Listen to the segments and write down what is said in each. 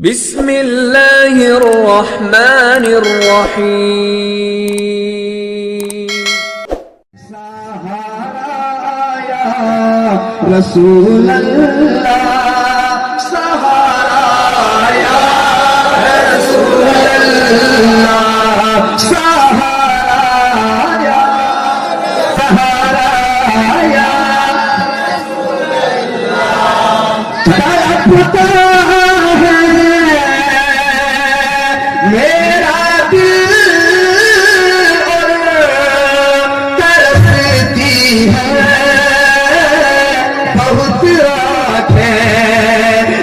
بسم اللہ الرحمن الرحیم سہارا یا رسول اللہ سہارا یا رسول اللہ سہارا یا رسول اللہ تڑپتا ہے میرا دل اور تڑپتی ہے بہت آنکھیں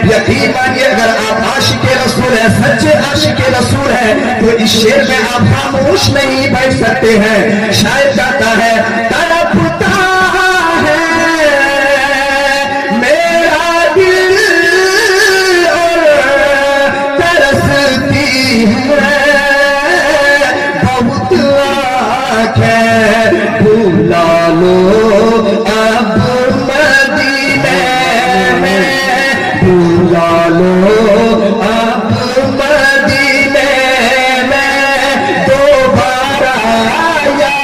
یقیناً یہ اگر آپ عاشق رسول ہیں سچے عاشق رسول ہیں تو اس شعر میں آپ خاموش نہیں بیٹھ سکتے ہیں شاعر کہتا ہے تڑپتا ہے میرا دل اور ترستی ہے بہت آنکھیں بھلا لو اب مدینے میں بھلا لو اب مدینے میں دوبارہ یا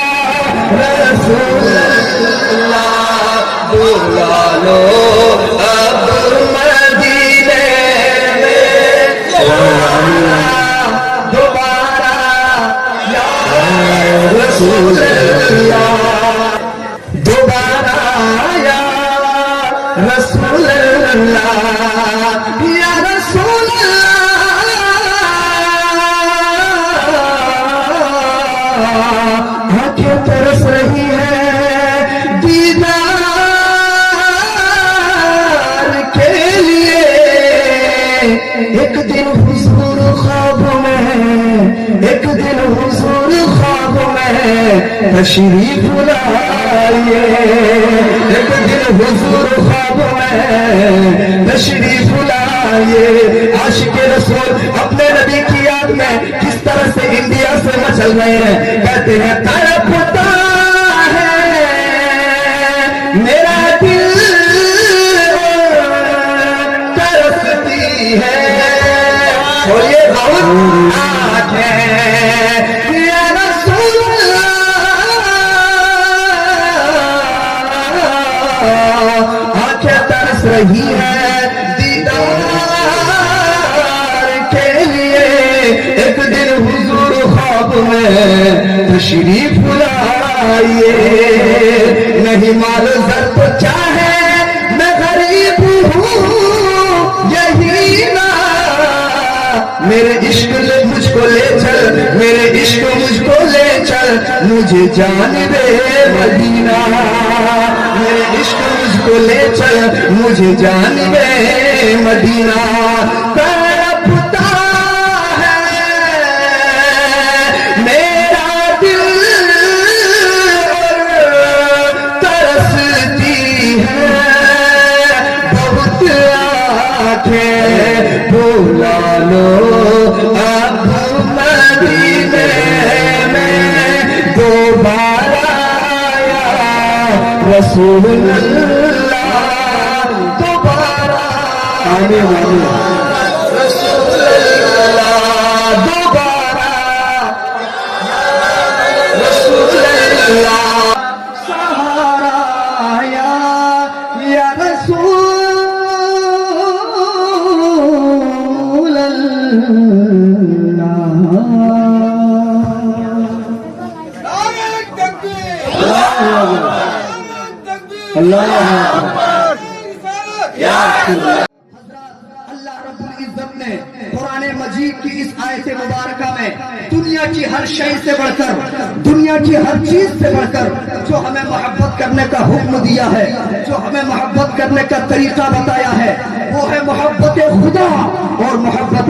رسول اللہ بھلا لو اب مدینے میں دوبارہ یا رسول اللہ دوبارہ یا رسول اللہ یا رسول اللہ آنکھیں ترس رہی ہے دیدار کے لیے ایک دن حضور خواب میں ایک دن حضور خواب میں تشریف لائیے ایک دن حضور خواب میں تشریف لائیے عاشق رسول اپنے نبی کی یاد میں کس طرح سے انڈیا سے مچل رہے ہیں کہتے ہیں تڑپتا ہے میرا دل ترستی ہے اور یہ بہت آنکھیں یا رسول اللہ آنکھیں ترس رہی ہے دیدار کے لیے ایک دن حضور خواب میں تشریف لائیے نہیں مال زر تو چاہے میں غریب ہوں یہی نا میرے عشق مجھ کو لے چل میرے عشق مجھ کو لے چل مجھے جانب مدینہ میرے عشق مجھ کو لے چل مجھے جانب مدینہ تڑپتا ہے میرا دل اور ترستی ہے بہت آنکھیں بھلا لو اب مدینے میں دوبارہ یا رسول اللہ دوبارہ آمین رسول اللہ دوبارہ رسول اللہ سہارا یا رسول اللہ رب العزت نے قرآن مجید کی اس آیت مبارکہ میں دنیا کی ہر شے سے بڑھ کر دنیا کی ہر چیز سے بڑھ کر جو ہمیں محبت کرنے کا حکم دیا ہے جو ہمیں محبت کرنے کا طریقہ بتایا ہے وہ ہے محبت خدا اور محبت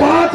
5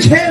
6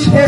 6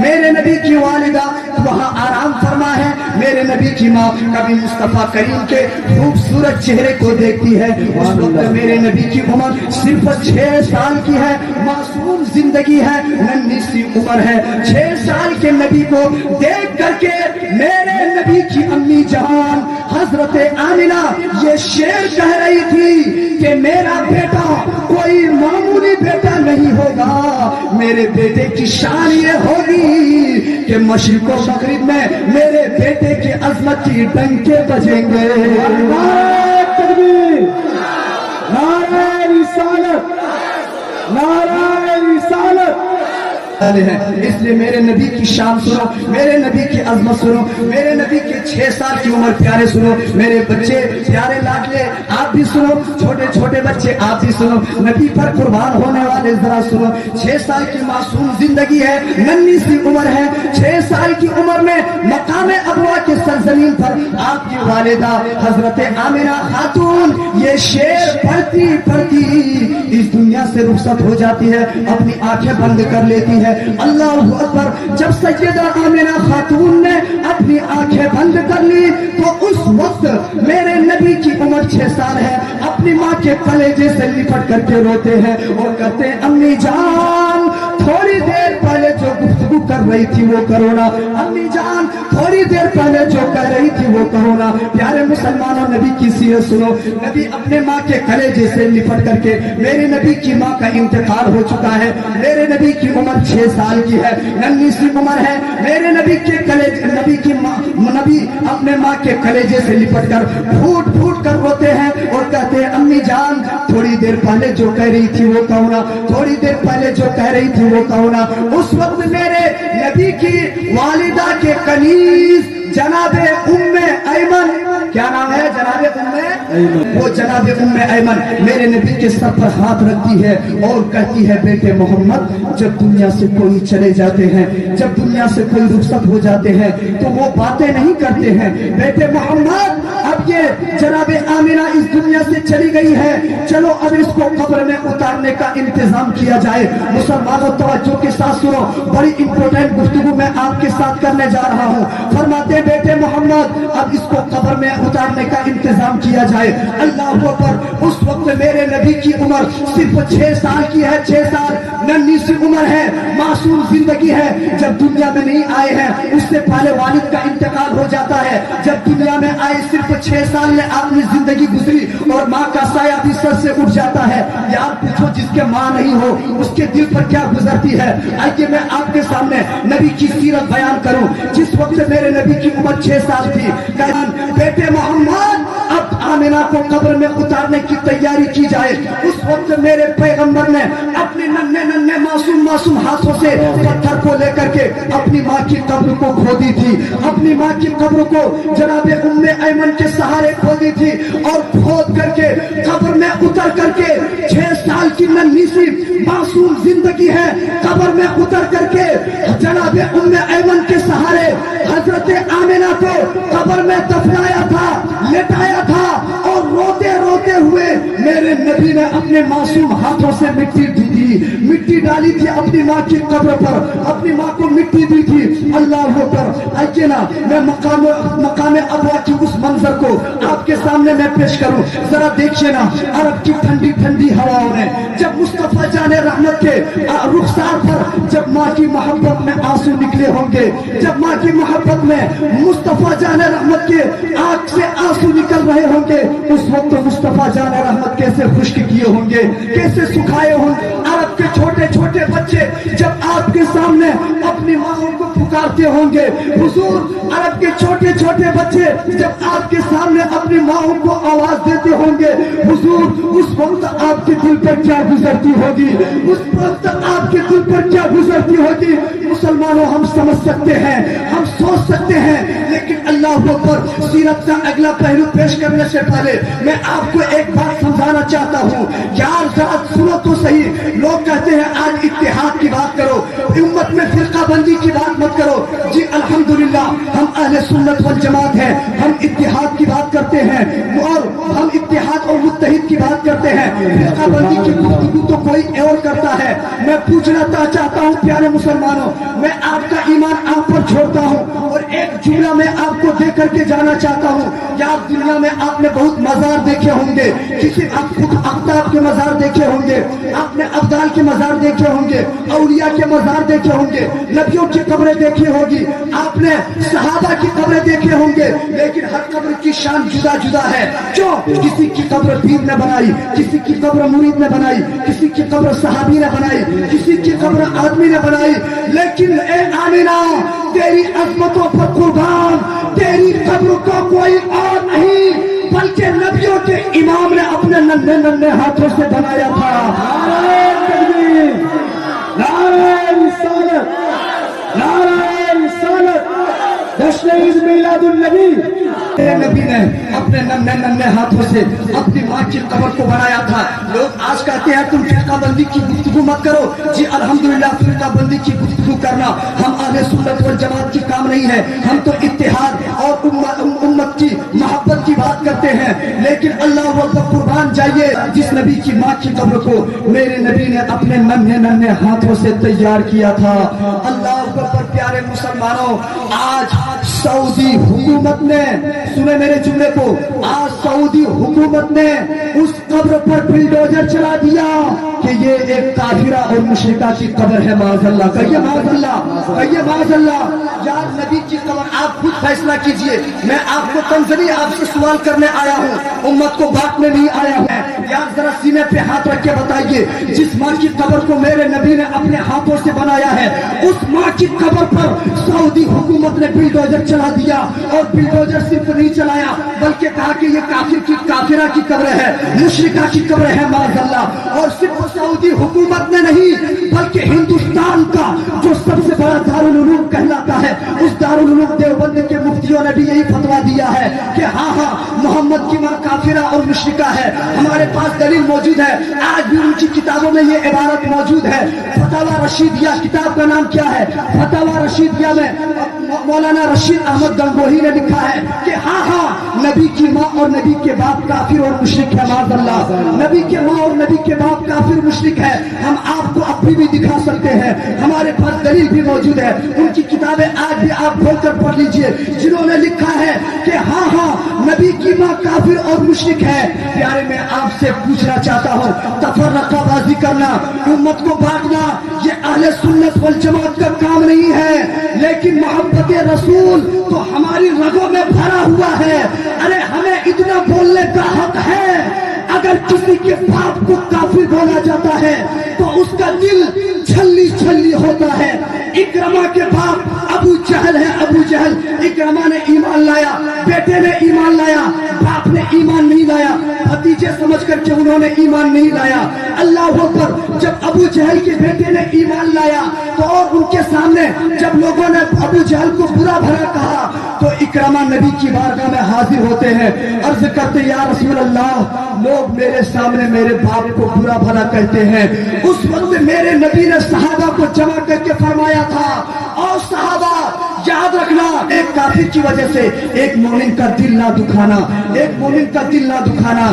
میرے نبی کی والدہ وہاں آرام فرما ہے. میرے نبی کی ماں کبھی مصطفیٰ کریم کے خوبصورت چہرے کو دیکھتی ہے. اس وقت میرے نبی کی عمر صرف 6 سال کی ہے. معصوم زندگی ہے, ننھی سی عمر ہے. 6 سال کے نبی کو دیکھ کر کے میرے نبی کی امی جان حضرت آمنہ یہ شعر کہہ رہی تھی کہ میرا بیٹا کوئی معمولی بیٹا نہیں ہوگا. میرے بیٹے کی شان یہ ہوگی کہ مشرق و مغرب میں میرے بیٹے کی عظمت کی ڈنکے بجیں گے. نعرہ تکبیر, نعرہ رسالت, نعرہ رسالت ہے. اس لیے میرے نبی کی شان سنو, میرے نبی کی عظمت سنو, میرے نبی کے 6 سال کی عمر پیارے سنو. میرے بچے پیارے لاڈلے آپ بھی سنو, چھوٹے چھوٹے بچے آپ بھی سنو, نبی پر قربان ہونے والے ذرا سنو. 6 سال کی معصوم زندگی ہے, ننھی سی عمر ہے. 6 سال کی عمر میں مقام ابوا کے سرزمین پر آپ کی والدہ حضرت آمنہ خاتون یہ شعر پڑھتی پڑھتی اس دنیا سے رخصت ہو جاتی ہے, اپنی آنکھیں بند کر لیتی ہے. اللہ اکبر. جب سیدہ آمنہ خاتون نے اپنی آنکھیں بند کر لی تو اس وقت میرے نبی کی عمر 6 سال ہے. اپنی ماں کے کلیجے سے لپٹ کر کے روتے ہیں اور کہتے ہیں امی جان تھوڑی دیر پہلے جو گفتگو کر رہی تھی وہ کرو نا, امی جان تھوڑی دیر پہلے جو کہہ رہی تھی وہ کرو نا. پیارے مسلمانوں نبی کی سیرت سنو. نبی اپنے ماں کے کلیجے سے لپٹ کر کے, میرے نبی کی ماں کا انتقال ہو چکا ہے. میرے نبی کی عمر 6 سال کی ہے, ننھی سی عمر ہے. میرے نبی کے کلیجے, نبی کی ماں, نبی اپنے ماں کے کلیجے سے لپٹ کر پھوٹ پھوٹ کر روتے ہیں اور کہتے ہیں امی جان تھوڑی دیر پہلے جو کہہ رہی تھی وہ کہو نا, تھوڑی دیر پہلے جو کہہ رہی تھی وہ کہو نا. اس وقت میرے نبی کی والدہ کے کنیز جناب ام ایمن, کیا نام ہے جناب ام, وہ جناب ام ایمن میرے نبی کے سر پر ہاتھ رکھتی ہے اور کہتی ہے بیٹے محمد جب دنیا سے کوئی چلے جاتے ہیں, جب دنیا سے کوئی رخصت ہو جاتے ہیں تو وہ باتیں نہیں کرتے ہیں. بیٹے محمد اب یہ جناب آمنہ اس دنیا سے چلی گئی ہے, چلو اب اس کو قبر میں اتارنے کا انتظام کیا جائے. مسلمانوں توجہ کے ساتھ سنو, بڑی امپورٹنٹ گفتگو میں آپ کے ساتھ کرنے جا رہا ہوں. فرماتے بیٹے محمد اب اس کو قبر میں اتارنے کا انتظام کیا جائے. اللہ اکبر. اس وقت میرے نبی کی عمر صرف 6 سال کی ہے, 6 سال ننھی سی عمر ہے, معصوم زندگی ہے. جب دنیا میں نہیں آئے ہیں اس سے پہلے والد کا انتقال ہو جاتا ہے. جب دنیا میں آئے صرف 6 سال میں آپ نے زندگی گزری اور ماں کا سایہ بھی سر سے اٹھ جاتا ہے. یار پوچھو جس کے ماں نہیں ہو اس کے دل پر کیا گزرتی ہے. آئیے میں آپ کے سامنے نبی کی سیرت بیان کروں. جس وقت میرے نبی کی عمر 6 سال تھی, بیٹے محمد اب آمنہ کو قبر میں اتارنے کی تیاری کی جائے. اس وقت میرے پیغمبر نے اپنے ننھے ننھے معصوم ہاتھوں سے پتھر کو لے کر کے اپنی ماں کی قبر کو کھودی تھی. اپنی ماں کی قبر کو جناب ام ایمن کے سہارے کھودی تھی اور کھود کر کے قبر میں اتر کر کے 6 سال کی ننھی سی معصوم زندگی ہے, قبر میں اتر کر کے جناب ام ایمن کے سہارے حضرت آمنہ کو قبر میں دفنایا تھا, لٹایا تھا اور روتے روتے ہوئے میرے نبی نے اپنے معصوم ہاتھوں سے مٹی ڈالی تھی اپنی ماں کی قبر پر, اپنی ماں کو مٹی دی تھی. اللہ اکبر. آئیے نا میں مقام ابوا کی اس منظر کو آپ کے سامنے میں پیش کروں. ذرا دیکھیے نا عرب کی ٹھنڈی ٹھنڈی ہواؤں نے جب مصطفیٰ جان رحمت کے رخسار پر جب ماں کی محبت میں آنسو نکلے ہوں گے, جب ماں کی محبت میں مصطفیٰ جان رحمت کے آنکھ سے آنسو نکل رہے ہوں گے, اس وقت مصطفیٰ جان رحمت کیسے خشک کیے ہوں گے, کیسے سکھائے ہوں گے. عرب کے چھوٹے چھوٹے بچے جب آپ کے سامنے اپنی ماں کو پکارتے ہوں گے, حضور عرب کے چھوٹے چھوٹے بچے جب آپ کے سامنے اپنی ماں کو آواز دیتے ہوں گے, حضور اس وقت آپ کے دل پر کیا گزرتی ہوگی, اس وقت آپ کے دل پر کیا گزرتی ہوگی. مسلمانوں ہم سمجھ سکتے ہیں, ہم سوچ سکتے ہیں, لیکن اللہ اکبر. سیرت کا اگلا پہلو پیش کرنے سے پہلے میں آپ کو ایک بات سمجھانا چاہتا ہوں. یار ذرا سنو تو صحیح. لوگ کہتے ہیں آج اتحاد کی بات کرو, امت میں فرقہ بندی کی بات مت کرو. جی الحمدللہ ہم اہل سنت والجماعت ہیں, ہم اتحاد کی بات کرتے ہیں اور ہم اتحاد اور متحد کی بات کرتے ہیں. فرقہ بندی کی گفتگو تو کوئی اور کرتا ہے. میں پوچھنا چاہتا ہوں پیارے مسلمانوں, میں آپ کا ایمان آپ پر چھوڑتا ہوں اور ایک جملہ میں آپ کو دے کر کے جانا چاہتا ہوں. یا دنیا میں آپ نے بہت مزار دیکھے ہوں گے, کسی اقطاب کے مزار دیکھے ہوں گے, آپ نے ابدال کے مزار دیکھے ہوں گے, اولیاء کے مزار دیکھے ہوں گے, نبیوں کی قبریں دیکھی ہوگی, آپ نے صحابہ کی قبریں دیکھے ہوں گے, لیکن ہر قبر کی شان جدا جدا ہے. کیوں؟ کسی کی قبر پیر نے بنائی, کسی کی قبر مرید نے بنائی, کسی کی قبر صحابی نے بنائی, کسی کی قبر آدمی نے بنائی. لیکن اے آمینہ تیری عظمتوں پر قربان, تیری قبر کو کوئی اور نہیں بلکہ نبیوں کے امام نے اپنے ننھے ننھے ہاتھوں سے بنایا تھا. نعرہ تکبیر, نعرہ رسالت, نعرہ رسالت, جشن عید میلاد النبی. میرے نبی نے اپنے ننھے ننھے ہاتھوں سے اپنی ماں کی قبر کو بنایا تھا. لوگ آج کہتے ہیں تم فرقہ بندی کی گفتگو مت کرو. جی الحمدللہ فرقہ بندی کی گفتگو کرنا ہم اہل سنت والجماعت کی کام نہیں ہے. ہم تو اتحاد اور امت کی محبت کی بات کرتے ہیں. لیکن اللہ اکبر قربان جائیے, جس نبی کی ماں کی قبر کو میرے نبی نے اپنے ننھے ننھے ہاتھوں سے تیار کیا تھا. اللہ اکبر. پیارے مسلمانوں, آج سعودی حکومت نے, سنے میرے جملے کو, آج سعودی حکومت نے اس قبر پر بلڈوزر چلا دیا کہ یہ ایک کافرہ اور مشرکہ کی قبر ہے. معاذ اللہ, کہیے معاذ اللہ, کہیے معاذ اللہ. یار نبی کی قبر آپ خود فیصلہ کیجئے. میں آپ کو تنزلی آپ سے سوال کرنے آیا ہوں, امت کو بانٹنے نہیں آیا ہوں. یار ذرا سینے پہ ہاتھ رکھ کے بتائیے, جس ماں کی قبر کو میرے نبی نے اپنے ہاتھوں سے بنایا ہے, اس ماں کی قبر پر سعودی حکومت نے بلڈوزر چلا دیا. اور بلڈوزر صرف نہیں چلایا بلکہ کہا کہ یہ کافر کی کافرہ کی قبر ہے, مشرکہ کی قبر ہے. معاذ اللہ. اور صرف سعودی حکومت نے نہیں بلکہ ہندوستان کا جو سب سے بڑا دارالعلوم کہلاتا ہے, اس دارالعلوم دیوبند کے مفتیوں نے بھی یہی فتویٰ دیا ہے کہ ہاں ہاں محمد کی ماں کافرہ اور مشرکہ ہے. ہمارے پاس دلیل موجود ہے, آج بھی ان کی کتابوں میں یہ عبارت موجود ہے. فتاوی رشیدیہ کتاب کا نام کیا ہے؟ فتاوی رشیدیہ میں مولانا رشید احمد گنگوہی نے لکھا ہے کہ ہاں ہاں نبی کی ماں اور نبی کے باپ کافر اور مشرک ہے. معاذ اللہ. نبی کے ماں اور نبی کے باپ کافر مشرک ہے. ہم آپ کو ابھی بھی دکھا سکتے ہیں, ہمارے پاس دلیل بھی موجود ہے. ان کی کتابیں آج بھی آپ کھول کر پڑھ لیجئے, جنہوں نے لکھا ہے کہ ہاں ہاں نبی کی ماں کافر اور مشرک ہے. پیارے میں آپ سے پوچھنا چاہتا ہوں, تفرقہ بازی کرنا, امت کو بانٹنا, یہ اہل سنت والجماعت کا کام نہیں ہے. لیکن محبت رسول تو ہماری رگوں میں بھرا ہوا ہے. ارے ہمیں اتنا بولنے کا حق ہے, اگر کسی کے باپ کو کافر بولا جاتا ہے تو اس کا دل چھلی چھلی ہوتا ہے. اکرمہ کے باپ ابو جہل ہے. ابو جہل, اکرمہ نے ایمان لایا, بیٹے نے ایمان لایا, باپ نے ایمان نہیں لایا, بھتیجے سمجھ کر کے انہوں نے ایمان نہیں لایا. اللہ اکبر. جب ابو جہل کے بیٹے نے ایمان لایا تو اور ان کے سامنے جب لوگوں نے ابو جہل کو برا بھلا کہا تو اکرمہ نبی کی بارگاہ میں حاضر ہوتے ہیں, عرض کرتے یا رسول اللہ لوگ میرے سامنے میرے باپ کو برا بھلا کہتے ہیں. اس وقت میرے نبی نے صحابہ کو جمع کر کے فرمایا تھا, اور صحابہ یاد رکھنا, ایک کافر کی وجہ سے ایک مومن کا دل نہ دکھانا, ایک مومن کا دل نہ دکھانا.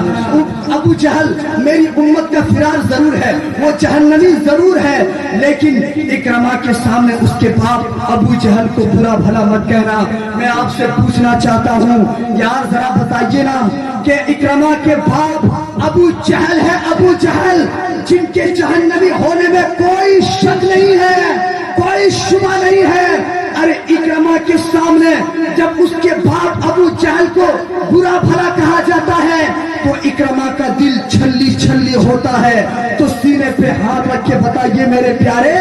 ابو جہل میری امت کا فرار ضرور ہے, وہ جہنمی ضرور ہے, لیکن اکرمہ کے سامنے اس کے باپ ابو جہل کو برا بھلا مت کہنا. میں آپ سے پوچھنا چاہتا ہوں یار ذرا بتائیے نا کہ اکرمہ کے باپ ابو جہل ہے, ابو جہل جن کے جہنمی ہونے میں کوئی شک نہیں ہے, کوئی شبہ نہیں ہے. ارے اکرمہ کے سامنے جب اس کے باپ ابو جہل کو برا بھلا کہا جاتا ہے تو اکرمہ کا دل چھلی چھلی ہوتا ہے. تو سینے پہ ہاتھ رکھ کے بتائیے میرے پیارے,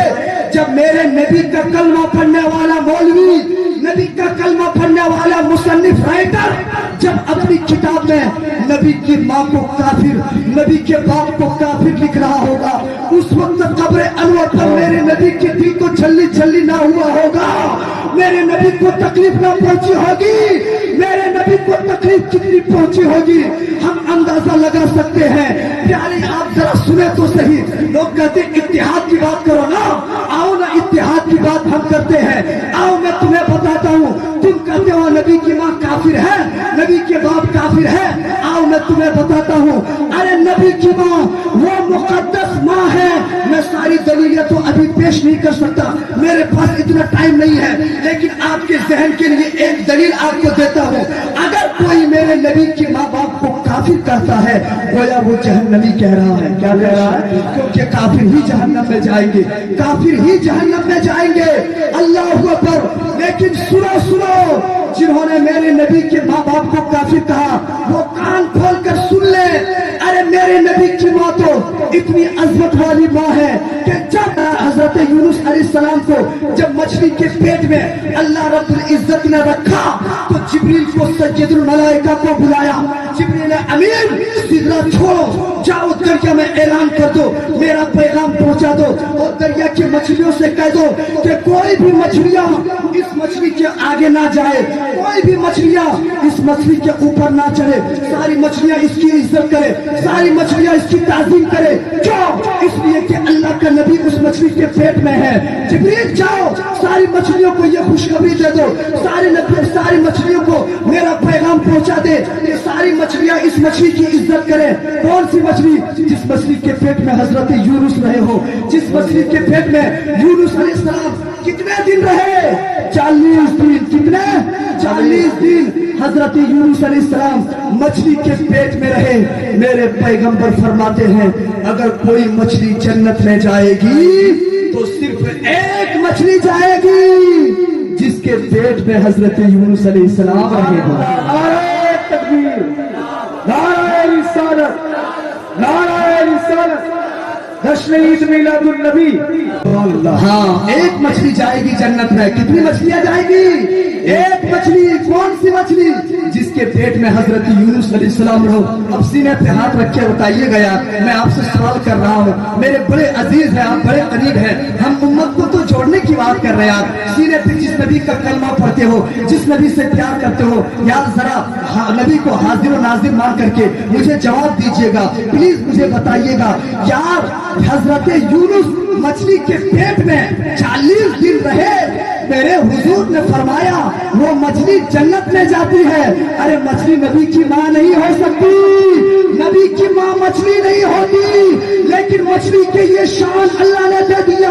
جب میرے نبی کا کلمہ پڑھنے والا مولوی, نبی کا کلمہ پڑھنے والا مصنف رائٹر جب اپنی کتاب میں نبی کی ماں کو کافر, نبی کے باپ کو کافر لکھ رہا ہوگا, اس وقت قبر انور پر میرے نبی کے دل کو چھلی چھلی نہ ہوا ہوگا, میرے نبی کو تکلیف نہ پہنچی ہوگی, میرے نبی کو تکلیف کتنی پہنچی ہوگی ہم اندازہ لگا سکتے ہیں. پیارے آپ ذرا سنیں تو صحیح, لوگ کہتے ہیں اتحاد کی بات کرو نا, آؤ نا اتحاد کی بات ہم کرتے ہیں. آؤ میں تمہیں بتاتا ہوں, تم کہتے ہو نبی کی ماں کافر ہے, نبی کے باپ کافر ہے, آؤ میں تمہیں بتاتا ہوں. ارے نبی کی ماں وہ مقدس ماں ہے. میں ساری دلیلیں تو ابھی پیش نہیں کر سکتا, میرے پاس اتنا ٹائم نہیں ہے, لیکن آپ کے ذہن کے لیے ایک دلیل آپ کو دیتا ہوں. اگر کوئی میرے نبی کے ماں باپ کو کافر کہتا ہے گویا وہ جہنمی کہہ رہا ہے. کیا کہہ رہا ہے؟ کیونکہ کافر ہی جہنم میں جائیں گے, کافر ہی جہنم میں جائیں گے. اللہ اکبر. لیکن سنو, جنہوں نے میرے نبی کے ماں باپ کو کافر کہا وہ کان کھول کر سن لے. ارے میرے نبی کی ماں تو اتنی عظمت والی ماں ہے کہ جب حضرت یونس علیہ السلام کو جب مچھلی کے پیٹ میں اللہ رب العزت نے رکھا تو جبریل کو سید الملائکہ کو بلایا. جبریل امین سدرہ چھوڑو, جاؤ دریا میں اعلان کر دو, میرا پیغام پہنچا دو, اور دریا کی مچھلیوں سے کہہ دو کہ کوئی بھی مچھلیاں اس مچھلی کے آگے نہ جائے, کوئی بھی مچھلیاں اس مچھلی کے اوپر نہ چڑھے. ساری مچھلیاں اس کی عزت کرے, ساری مچھلیاں اس کی تعظیم کرے. کیوں؟ اس لیے کہ اللہ کا نبی اس مچھلی کے پیٹ میں ہے. جبریل جاؤ ساری مچھلیوں کو یہ خوشخبری دے دو, ساری مچھلیوں کو میرا پیغام پہنچا دے کہ ساری مچھلیاں اس مچھلی کی عزت کریں. کون سی مچھلی؟ جس مچھلی کے پیٹ میں حضرت یونس رہے ہو, جس مچھلی کے پیٹ میں یونس علیہ السلام کتنے دن رہے؟ 40 دن. کتنے؟ 40 دن حضرت یونس علیہ السلام مچھلی کے پیٹ میں رہے. میرے پیغمبر فرماتے ہیں اگر کوئی مچھلی جنت میں جائے گی تو صرف ایک مچھلی جائے گی جس کے پیٹ میں حضرت یونس علیہ السلام رہے ہوں. نعرہ تکبیر, نعرہ رسالت, نعرہ رسالت, جشن عید میلاد النبی. ہاں ایک مچھلی جائے گی جنت میں. کتنی مچھلیاں جائیں گی؟ ایک مچھلی. کون سی مچھلی؟ جس کے پیٹ میں حضرت یونس علیہ السلام رہو. اب سینے پہ ہاتھ رکھے بتائیے گا یار, میں آپ سے سوال کر رہا ہوں, میرے بڑے عزیز ہیں آپ, بڑے قریب ہیں, ہم امت کو تو جوڑنے کی بات کر رہے ہیں آپ. سینے پہ جس نبی کا کلمہ پڑھتے ہو, جس نبی سے پیار کرتے ہو, یار ذرا نبی کو حاضر و ناظر مان کر کے مجھے جواب دیجیے گا پلیز. مجھے بتائیے گا یار حضرت یونس مچھلی کے پیٹ میں 40 دن رہے. میرے حضور نے فرمایا وہ مچھلی جنت میں جاتی ہے. ارے مچھلی نبی کی ماں نہیں ہو سکتی, نبی کی ماں مچھلی نہیں ہوتی, لیکن مچھلی کے یہ شان اللہ نے دے دیا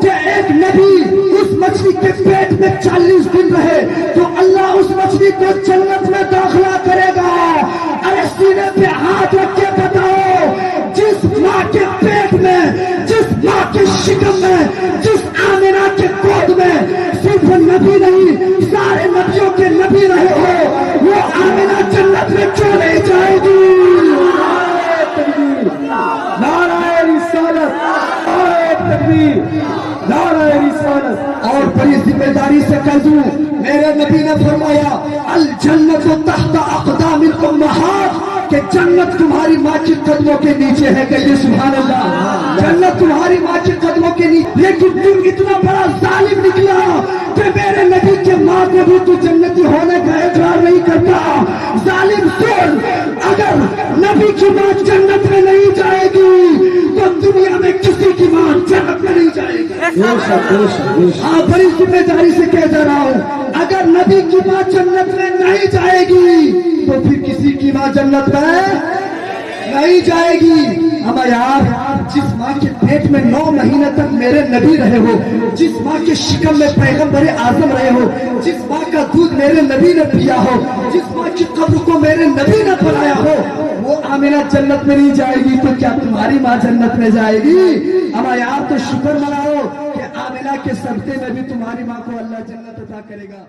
کہ ایک نبی اس مچھلی کے پیٹ میں 40 دن رہے تو اللہ اس مچھلی کو جنت میں داخلہ کرے گا. ارے سینے پہ ہاتھ رکھ کے بتاؤ, جس ماں کے پیٹ میں, جس ماں کے شکم میں, جس آمنہ کے گود میں صرف نبی نہیں سارے نبیوں کے نبی رہے ہو, وہ آمنہ جنت میں کیوں نہیں جائے گی؟ نعرہ تکبیر, نعرہ رسالت, نعرہ تکبیر, نعرہ رسالت. اور بڑی ذمہ داری سے کہہ دوں, میرے نبی نے فرمایا الجنت تحت اقدام الامہات, کہ جنت تمہاری ماں کے قدموں کے نیچے ہے. کہیے سبحان اللہ. جنت تمہاری ماں کے قدموں کے نیچے, لیکن تم اتنا بڑا ظالم نکلا کہ میرے نبی کے ماں کو بھی تو جنتی ہونے کا اقرار نہیں کرتا. ظالم سن, اگر نبی کی ماں جنت میں نہیں جائے گی تو دنیا میں کسی کی ماں جنت میں نہیں جائے گی. ہاں بڑی ذمہ داری سے کہہ جا رہا ہوں, اگر نبی کی ماں جنت میں نہیں جائے گی تو پھر کسی کی ماں جنت میں نہیں جائے گی. اب یار جس ماں کے پیٹ میں 9 مہینے تک میرے نبی رہے ہو, جس ماں کے شکم میں پیغمبر اعظم رہے ہو, جس ماں کا دودھ میرے نبی نے پیا ہو, جس ماں کی قبر کو میرے نبی نے بنایا ہو, وہ آمنہ جنت میں نہیں جائے گی تو کیا تمہاری ماں جنت میں جائے گی؟ اب یار تو شکر مناؤ کہ آمنہ کے صدقے میں بھی تمہاری ماں کو اللہ جنت عطا کرے گا.